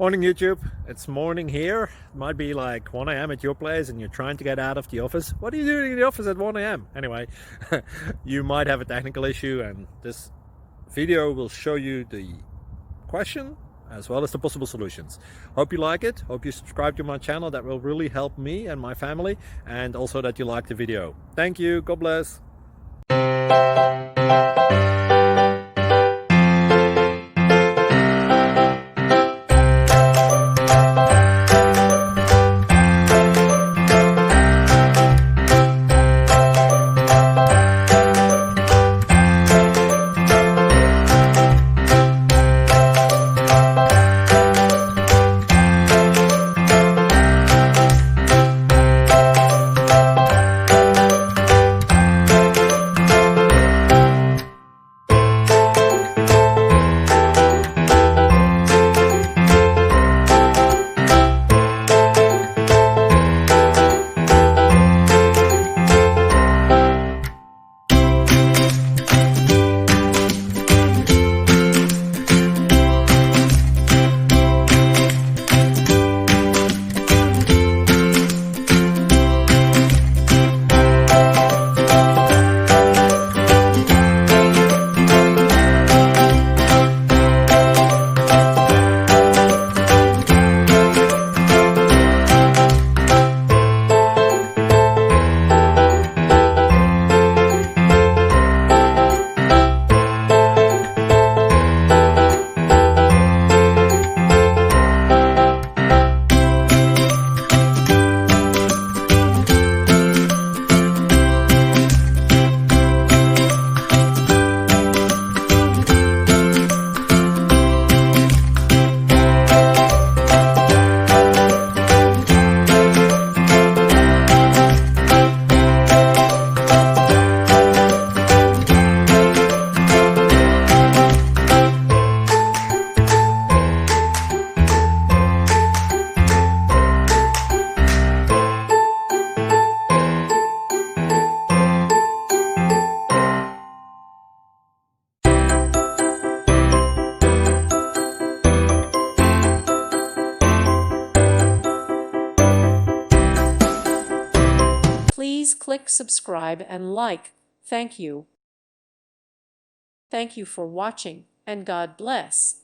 Morning YouTube, it's morning here. It might be like 1 a.m. at your place and you're trying to get out of the office. What are you doing in the office at 1 a.m.? Anyway, you might have a technical issue and this video will show you the question as well as the possible solutions. Hope you like it, hope you subscribe to my channel. That will really help me and my family, and also that you like the video. Thank you, God bless. Please click subscribe and like. Thank you. Thank you for watching, and God bless.